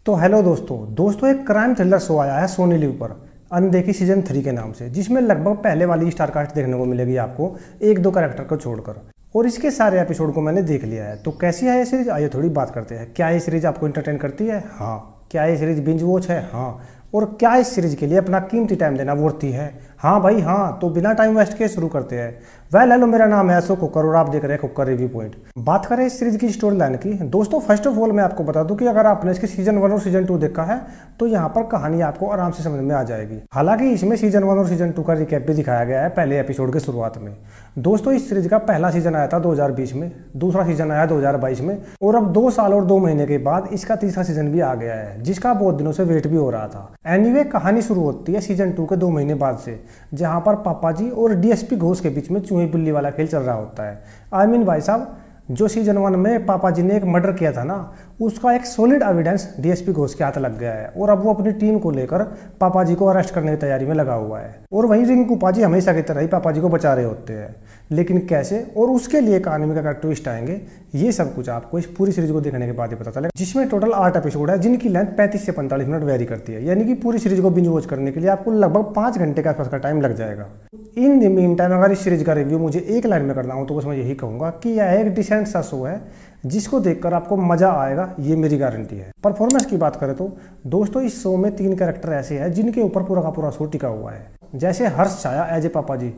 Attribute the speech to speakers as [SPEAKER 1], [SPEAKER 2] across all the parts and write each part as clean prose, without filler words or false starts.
[SPEAKER 1] तो हेलो दोस्तों एक क्राइम थ्रिलर शो आया है सोनी लिव पर अनदेखी सीजन 3 के नाम से, जिसमें लगभग पहले वाली स्टार कास्ट देखने को मिलेगी आपको एक दो कैरेक्टर को छोड़कर। और इसके सारे एपिसोड को मैंने देख लिया है। तो कैसी है ये सीरीज, आइए थोड़ी बात करते हैं। क्या ये सीरीज आपको एंटरटेन करती है? हाँ। क्या ये सीरीज बिंज वॉच है? हाँ। और क्या इस सीरीज के लिए अपना कीमती टाइम देना वर्थ है? हाँ भाई हाँ। तो बिना टाइम वेस्ट के शुरू करते हैं। हेलो, मेरा नाम है अशोक कुकर और आप देख रहे हैं कुकर रिव्यू पॉइंट। बात करें इस सीरीज की स्टोरी लाइन की, दोस्तों फर्स्ट ऑफ ऑल मैं आपको बता दूं कि अगर आपने इसके सीजन 1 और सीजन 2 देखा है तो यहाँ पर कहानी आपको आराम से समझ में आ जाएगी। हालांकि इसमें सीजन 1 और सीजन 2 का रिकैप भी दिखाया गया है पहले एपिसोड के शुरुआत में। दोस्तों इस सीरीज का पहला सीजन आया था 2020 में, दूसरा सीजन आया 2022 में और अब 2 साल और 2 महीने के बाद इसका तीसरा सीजन भी आ गया है, जिसका बहुत दिनों से वेट भी हो रहा था। एनीवे कहानी शुरू होती है सीजन 2 के 2 महीने बाद से, जहां पर पापा जी और डीएसपी घोष के बीच में चूहे बिल्ली वाला खेल चल रहा होता है। भाई साहब, जो सीजन 1 में पापा जी ने एक मर्डर किया था ना, उसका एक सॉलिड एविडेंस डीएसपी घोष के हाथ लग गया है और अब वो अपनी टीम को लेकर पापा जी को अरेस्ट करने की तैयारी में लगा हुआ है। और वहीं रिंकू पाजी हमेशा की तरह ही पापा जी को बचा रहे होते हैं, लेकिन कैसे और उसके लिए कहानी में क्या ट्विस्ट आएंगे, ये सब कुछ आपको इस पूरी सीरीज को देखने के बाद ही पता चलेगा। जिसमें टोटल 8 एपिसोड है, जिनकी लेंथ 35 से 45 मिनट वेरी करती है, यानी कि पूरी सीरीज को बिंज वॉच करने के लिए आपको लगभग 5 घंटे के आसपास का टाइम लग जाएगा। इन द मीन टाइम अगर इस सीरीज का रिव्यू मुझे एक लाइन में करना हो तो बस मैं यही कहूंगा कि यह एक डिसेंट सा शो है जिसको देखकर आपको मजा आएगा, ये मेरी गारंटी है। परफॉर्मेंस की बात करें तो दोस्तों इस शो में 3 कैरेक्टर ऐसे हैं जिनके ऊपर पूरा का पूरा शो टिका हुआ है। जैसे हर्ष छाया एज ए पापा जी,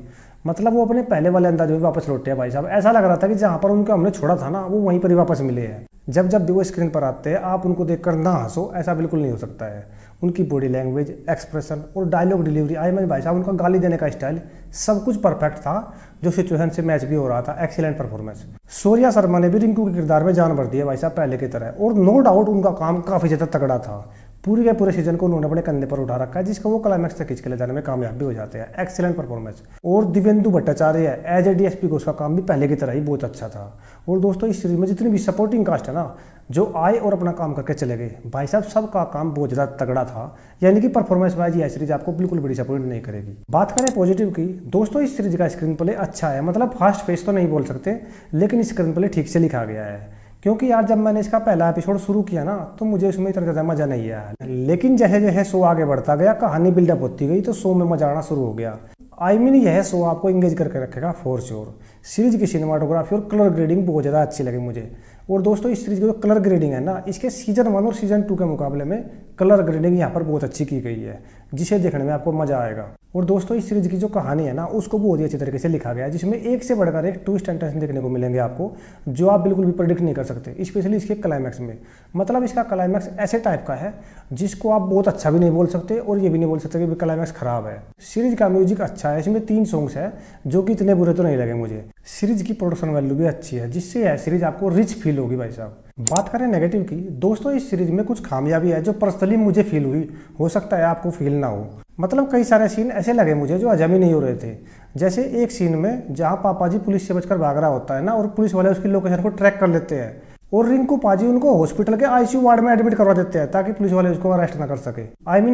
[SPEAKER 1] मतलब वो अपने पहले वाले अंदाज में वापस लौटे हैं। भाई साहब, ऐसा लग रहा था कि जहां पर उनको हमने छोड़ा था ना, वो वहीं पर ही वापस मिले हैं। जब भी वो स्क्रीन पर आते हैं आप उनको देखकर ना हंसो, ऐसा बिल्कुल नहीं हो सकता है। उनकी बॉडी लैंग्वेज, एक्सप्रेशन और डायलॉग डिलीवरी, भाई साहब उनका गाली देने का स्टाइल, सब कुछ परफेक्ट था, जो सिचुएशन से मैच भी हो रहा था। Excellent performance. सूर्या शर्मा ने भी रिंकू के किरदार में जान भर दी है भाई साहब पहले की तरह, और नो डाउट उनका काम काफी ज्यादा तगड़ा था। पूरे के पूरे सीजन को उन्होंने अपने कंधे पर उठा रखा है, जिसका वो क्लाइमैक्स तक खींच के ले जाने में कामयाब भी हो जाते हैं। Excellent performance. और Divyendu Bhattacharya as a DSP को उसका काम भी पहले की तरह ही बहुत अच्छा था। और दोस्तों इस सीरीज में जितनी भी सपोर्टिंग कास्ट है ना, जो आए और अपना काम करके चले गए, भाई साहब सबका काम बहुत ज़्यादा तगड़ा था, यानी कि परफॉर्मेंस वाइज यह सीरीज आपको बिल्कुल बड़ी सपोर्ट नहीं करेगी। बात करें पॉजिटिव की, दोस्तों इस सीरीज का स्क्रीन प्ले अच्छा है, मतलब फास्ट पेस तो नहीं बोल सकते, लेकिन स्क्रीन प्ले ठीक से लिखा गया है। क्योंकि यार जब मैंने इसका पहला एपिसोड शुरू किया ना, तो मुझे उसमें इतना ज़्यादा मजा नहीं आया, लेकिन जैसे जैसे शो आगे बढ़ता गया, कहानी बिल्डअप होती गई, तो शो में मजा आना शुरू हो गया। यह शो आपको इंगेज करके रखेगा फॉर श्योर। सीरीज की सिनेमाटोग्राफी और कलर ग्रेडिंग बहुत ज़्यादा अच्छी लगी मुझे। और दोस्तों इस सीरीज की जो कलर ग्रेडिंग है ना, इसके सीजन 1 और सीजन 2 के मुकाबले में कलर ग्रेडिंग यहाँ पर बहुत अच्छी की गई है, जिसे देखने में आपको मजा आएगा। और दोस्तों इस सीरीज की जो कहानी है ना, उसको बहुत ही अच्छी तरीके से लिखा गया है, जिसमें एक से बढ़कर एक ट्विस्ट एंड टर्न देखने को मिलेंगे आपको, जो आप बिल्कुल भी प्रेडिक्ट नहीं कर सकते, स्पेशली इसके क्लाइमैक्स में। मतलब इसका क्लाइमैक्स ऐसे टाइप का है जिसको आप बहुत अच्छा भी नहीं बोल सकते और ये भी नहीं बोल सकते कि क्लाइमैक्स खराब है। सीरीज का म्यूजिक अच्छा है, इसमें 3 सॉन्ग्स है जो कि इतने बुरे तो नहीं लगे मुझे। सीरीज की प्रोडक्शन वैल्यू भी अच्छी है, जिससे यह सीरीज आपको रिच फील होगी भाई साहब। बात करें नेगेटिव की, दोस्तों इस सीरीज में कुछ खामियां भी है जो पर्सनली मुझे फील हुई, हो सकता है आपको फील ना हो। मतलब कई सारे सीन ऐसे लगे मुझे जो हजम ही नहीं हो रहे थे। जैसे एक सीन में जहां पापा जी पुलिस से बचकर भाग रहा होता है ना, और पुलिस वाले उसकी लोकेशन को ट्रैक कर लेते हैं और रिंकू पाजी उनको हॉस्पिटल के आईसीयू वार्ड में एडमिट करवा देते हैं ताकि पुलिस वाले उसको अरेस्ट ना कर सके।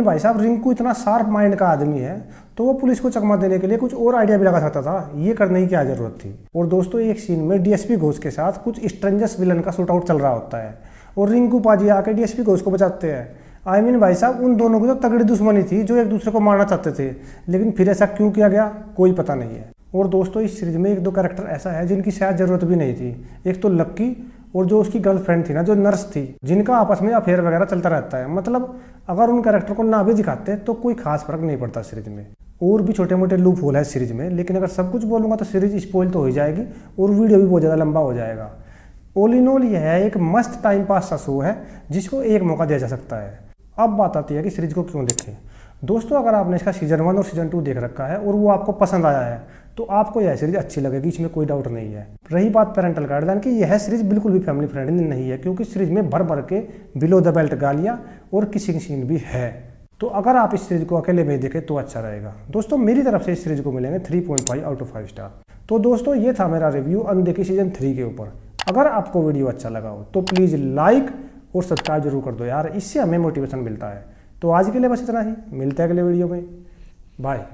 [SPEAKER 1] भाई साहब, रिंकू इतना शार्प माइंड का आदमी है, तो वो पुलिस को चकमा देने के लिए कुछ और आइडिया भी लगा सकता था, ये करने की क्या जरूरत थी। और दोस्तों एक सीन में डीएसपी घोष के साथ कुछ स्ट्रेंजर्स विलन का शूट आउट चल रहा होता है और रिंकू पाजी आके डीएसपी घोष को बचाते हैं। भाई साहब, उन दोनों की तो तगड़ी दुश्मनी थी, जो एक दूसरे को मारना चाहते थे, लेकिन फिर ऐसा क्यों किया गया कोई पता नहीं है। और दोस्तों इस सीरीज में 1-2 कैरेक्टर ऐसा है जिनकी शायद जरूरत भी नहीं थी। एक तो लक्की और जो उसकी गर्लफ्रेंड थी ना, जो नर्स थी, जिनका आपस में अफेयर वगैरह चलता रहता है। मतलब अगर उन कैरेक्टर को ना भी दिखाते तो कोई खास फर्क नहीं पड़ता सीरीज में। और भी छोटे मोटे लूप होल है सीरीज में, लेकिन अगर सब कुछ बोलूंगा तो सीरीज स्पॉइल तो हो जाएगी और वीडियो भी बहुत ज़्यादा लंबा हो जाएगा। ऑल इन ऑल यह एक मस्त टाइम पास सा शो है जिसको एक मौका दिया जा सकता है। अब बात आती है कि सीरीज को क्यों देखें। दोस्तों अगर आपने इसका सीजन 1 और सीजन 2 देख रखा है और वो आपको पसंद आया है, तो आपको यह सीरीज अच्छी लगेगी, इसमें कोई डाउट नहीं है। रही बात पेरेंटल गाइडलाइन की, यह सीरीज बिल्कुल भी फैमिली फ्रेंडली नहीं है, क्योंकि सीरीज में भर भर के बिलो द बेल्ट गालियां और किसिंग सीन भी है। तो अगर आप इस सीरीज को अकेले में देखें तो अच्छा रहेगा। दोस्तों मेरी तरफ से इस सीरीज को मिलेंगे 3.5 आउट ऑफ 5 स्टार। तो दोस्तों ये था मेरा रिव्यू अनदेखी सीजन 3 के ऊपर। अगर आपको वीडियो अच्छा लगा हो तो प्लीज़ लाइक और सब्सक्राइब जरूर कर दो यार, इससे हमें मोटिवेशन मिलता है। तो आज के लिए बस इतना ही, मिलते हैं अगले वीडियो में, बाय।